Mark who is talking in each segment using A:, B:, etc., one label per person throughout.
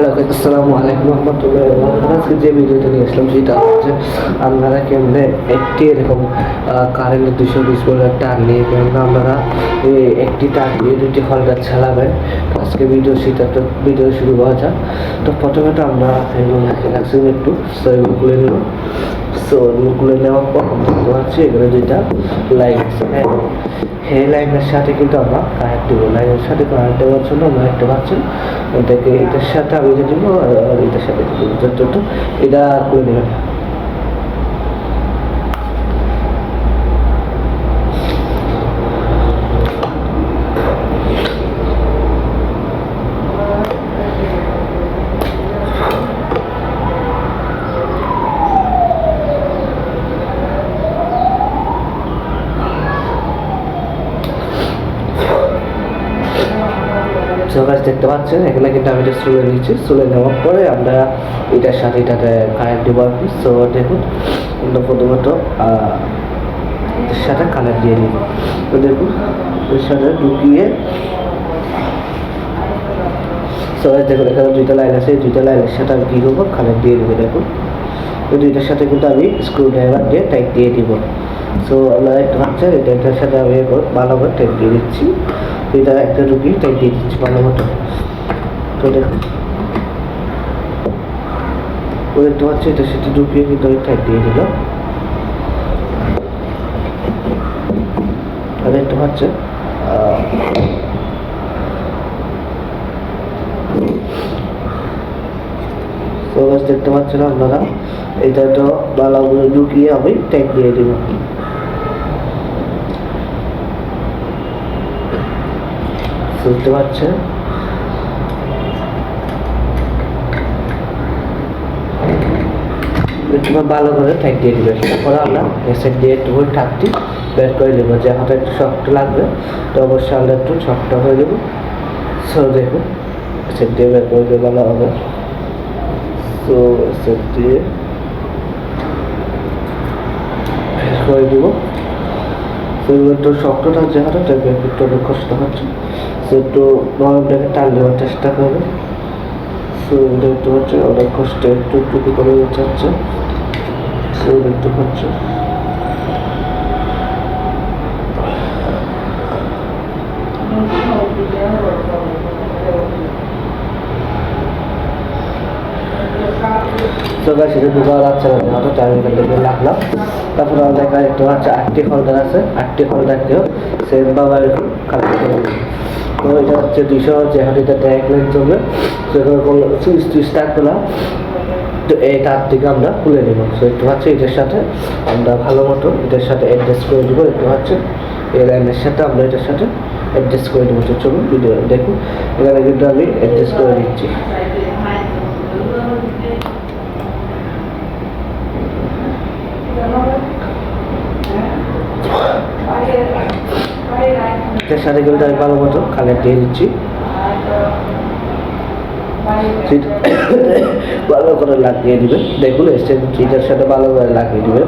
A: Hello, আসসালামু আলাইকুম রহমতুল্লাহ। আজকে যে ভিডিওটা নিয়ে আসলাম সেটা হচ্ছে আপনারা কেমনে একটি এরকম কারেন্টের 220 ভোল্টের তার নিয়ে কেমন আপনারা একটি তার দিয়ে দুটি হোল্ডার চালাবেন। আজকে ভিডিও শুরু করা যাক। তো প্রথমে তো আমরা একটু এগুলো খুলে নেব। এগুলো খুলে নেওয়ার পর দেখতে পাচ্ছি এখানে দুইটা লাইন আছে। এই লাইনের সাথে কিন্তু আমরা কারেন্ট দেবো। লাইনের সাথে কারেন্ট দেওয়ার জন্য আমরা দেখতে পাচ্ছেন এটাকে এটার সাথে আমি এটা দিব আর এটার সাথে যত এটা করে নেবেন। গাছ দেখতে পাচ্ছেন এখানে কিন্তু আমি এটা চুলে নিচ্ছি। চুলে নেওয়ার পরে আমরা এটার সাথে এটাতে কারেন্ট দেবো আর কি। দেখুন আমরা প্রথমত এর সাথে কানেক্ট দিয়ে নিব। তো দেখুন এর সাথে ঢুকিয়ে দেখুন এখানে দুইটা লাইন আছে। এই দুইটা লাইনের সাথে আমি কী করবো, কানেক্ট দিয়ে দেবো। দেখুন এই দুইটার সাথে কিন্তু আমি স্ক্রু ড্রাইভার দিয়ে টাইট দিয়ে দিব। আমরা একটা ভাবছেন এটার সাথে আমি ভালোভাবে টাইট দিয়ে দিচ্ছি। এটা একটা ঢুকিয়ে টাইট দিয়ে দিচ্ছি ভালো মতো। তো দেখুন দেখতে পাচ্ছি এটার সাথে ঢুকিয়ে কিন্তু আমি টাইট দিয়ে দিলাম। আর দেখতে পাচ্ছেন দেখতে পাচ্ছেন আপনারা এটা তো ভালো করে ঢুকিয়ে আমি টাইট দিয়ে দিব। বুঝতে পারছেন একটু ভালো করে টাইট দিয়ে দিবেন। তারপরে আমরা এসে দিয়ে একটু করে টাকটি বের করে নেবো। যে হাতে একটু শক্ত লাগবে তো অবশ্যই আমরা একটু শক্ত হয়ে দেবো। দেখুন এসে দিয়ে বের করে দিয়ে ভালো হবে। এসে দিয়ে বের করে দেবো। একটু শক্তটা যে হাতে একটু অনেক কষ্ট হচ্ছে। একটু নরমটাকে টান দেওয়ার চেষ্টা করবে। দেখতে পাচ্ছে অনেক কষ্টে একটু টুকু করে যাচ্ছে। দেখতে পাচ্ছে সেটা ঢুকা যাচ্ছে না, অর্থাৎ আমি এখান থেকে লাগলাম। তারপরে আমাদের এখানে একটু হচ্ছে 8টি হোল্ডার আছে। 8টি হোল্ডারকেও সেমভাবে কালেক্ট করে নেব। তো এটা হচ্ছে 200 যেহেতু এটা ডাইরেক্ট লাইন চলবে সেখানে কোনো সুইচ থাকবে না। তো এই তার থেকে আমরা খুলে নেব। একটু হচ্ছে এটার সাথে আমরা ভালো মতো এটার সাথে অ্যাডজাস্ট করে দেবো। একটু হচ্ছে এই লাইনের সাথে আমরা এটার সাথে অ্যাডজাস্ট করে দেবো। তো চলুন ভিডিও দেখুন, এখানে কিন্তু আমি অ্যাডজাস্ট করে দিচ্ছি। এটার সাথে কিন্তু আমি ভালো মতো কানেক্ট দিয়ে দিচ্ছি। ভালো করে লাগিয়ে দিবেন। দেখুন এটার সাথে ভালো করে লাগিয়ে দিবেন।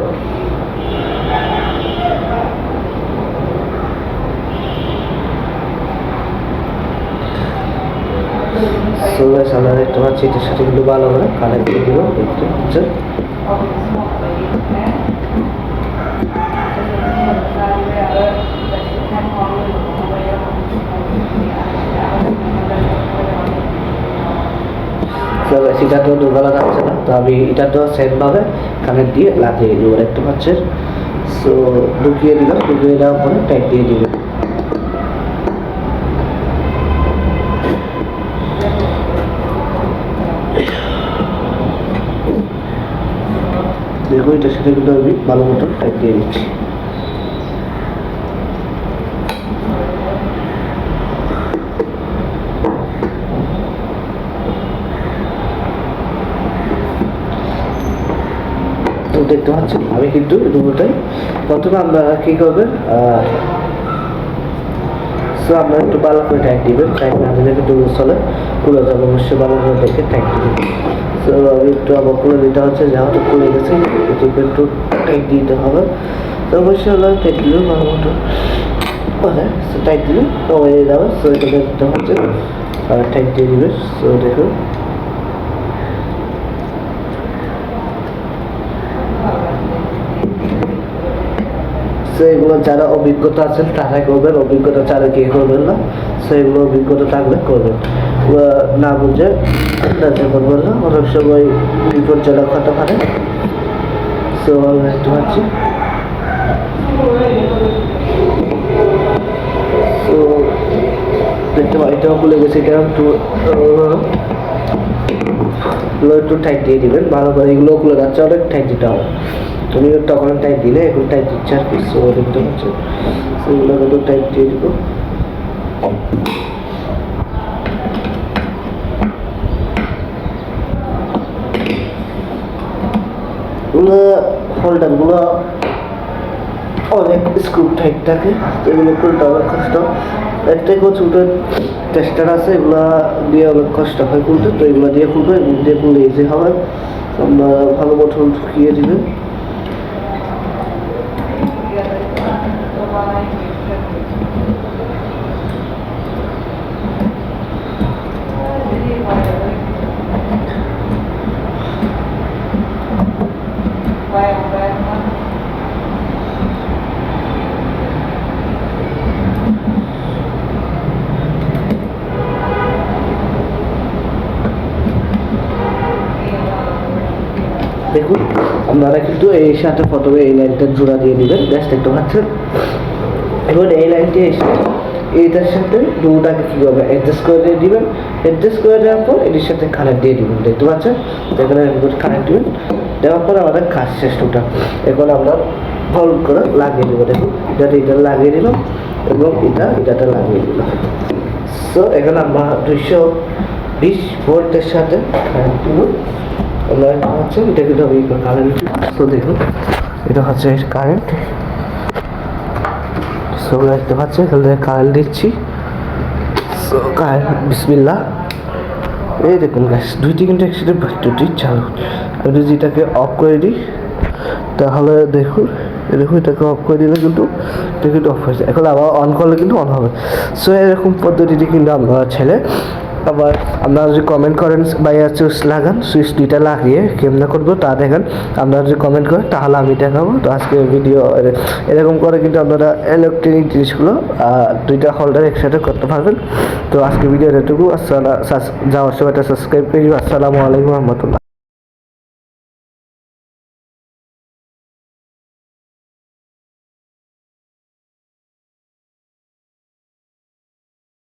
A: আমরা দেখতে পাচ্ছি এটার সাথে কিন্তু ভালো করে কানেক্ট দিয়ে দিব। দেখতে পাচ্ছেন সেটা তো দুর্বলা যাচ্ছে না। তো আমি এটা তো সেমভাবে কানেক্ট দিয়ে লাগিয়ে দেবো। দেখতে পাচ্ছেন ঢুকিয়ে দিলাম। ঢুকিয়ে দেওয়ার পরে টাইট দিয়ে দিবেন। দেখো এটার সাথে কিন্তু আমি ভালো মতো টাইট দিয়ে দিচ্ছি। দেখতে পাচ্ছেন আমি কিন্তু দুটোটাই প্রথমে আমরা কি করবেন, আপনারা একটু ভালো করে টাইট দিবেন। টাইট না দিলে কিন্তু চলে খুলে যাবে। অবশ্যই ভালো করে দেখে টাইট দিবেন। আমি একটু আবার খুলে দিতে হচ্ছে, যেহেতু খুলে গেছে এটুকু একটু টাইট দিতে হবে। তো অবশ্যই আমরা টাইট দিলে ভালো মতো টাইট দিলে হয়ে যাবে। এটা দেখতে হচ্ছে টাইট দিয়ে দিবে। দেখুন সো এগুলো যারা অভিজ্ঞতা আছেন তারাই করবেন, অভিজ্ঞতা ছাড়া কে করবেন না। সো এগুলো অভিজ্ঞতা থাকলে করবেন, না বুঝে করবেন না, অনেক সময় বিপজ্জনক হতে পারে। সো আমরা দেখতে পাচ্ছি তো দেখতে পাই এটাও খুলে গেছে, এটা একটু টাইট দিয়ে দিবেন ভালো করে, এগুলো খুলে যাচ্ছে অনেক টাইট দিতে হবে, তুমি তখন টাইট দিলে এখন টাইট দিচ্ছে আর কি। সো দেখতে পাচ্ছি সেগুলো একটু টাইট দিয়ে দিব। হোল্ডারগুলো অনেক স্ক্রু টাইট থাকে, এগুলো খুলতে অনেক কষ্ট। এর থেকেও ছোটো টেস্টার আছে, এগুলো দিয়ে অনেক কষ্ট হয় খুলতে, তো এগুলো দিয়ে খুলবে, এগুলো দিয়ে খুললে ইজি হবে। আমরা ভালো মতো ঢুকিয়ে দিবেন। দেখুন আপনারা কিন্তু এই সাথে প্রথমে এই লাইনটা জোড়া দিয়ে নেবেন, জাস্ট দেখতে পাচ্ছেন। এবার এই লাইনটি এসে এইটার সাথে দুটাকে কীভাবে অ্যাডজাস্ট করে দিয়ে দিবেন, অ্যাডজাস্ট করে দেওয়ার পর এটির সাথে কানেক্ট দিয়ে দিবেন, দেখতে পাচ্ছেন। এখানে কানেক্ট দিবেন, দেওয়ার পর আমাদের কাজ শেষ দুটা। এখন আমরা হোল্ড করে লাগিয়ে দেবো, দেখুন এটা লাগিয়ে দিলাম এবং এটাতে লাগিয়ে দিলাম। সো এখানে আমরা 220 ভোল্টের সাথে কানেক্ট দিব। লাইট হচ্ছে এটা কিন্তু আমি কারেন্ট। তো দেখুন এটা হচ্ছে কারেন্ট। সো দেখতে পাচ্ছি এখানে কারেন্ট দিচ্ছি। সো কারেন্ট বিসমিল্লাহ। এই দেখুন গ্যাস দুইটি কিন্তু একসাথে দুটি চালু। আমি যদি এটাকে অফ করে দিই তাহলে দেখুন এটাকে অফ করে দিলে কিন্তু এটা কিন্তু অফ হয়েছে। এখন আবার অন করলে কিন্তু অন হবে। সো এরকম পদ্ধতিটি কিন্তু আমরা ছেলে আবার আপনারা যদি কমেন্ট করেন ভাইয়া সুইচ লাগান, সুইচ দুইটা লাগিয়ে কেমনে করবো তা দেখেন। আপনারা যদি কমেন্ট করেন তাহলে আমি দেখাবো। তো আজকে ভিডিও এরকম করে কিন্তু আপনারা ইলেকট্রনিক জিনিসগুলো দুইটা হোল্ডার একসাথে করতে পারবেন। তো আজকে ভিডিও এটুকু। যাওয়ার সময় এটা সাবস্ক্রাইব করে দিন। আসসালামু আলাইকুম রহমতুল্লাহ।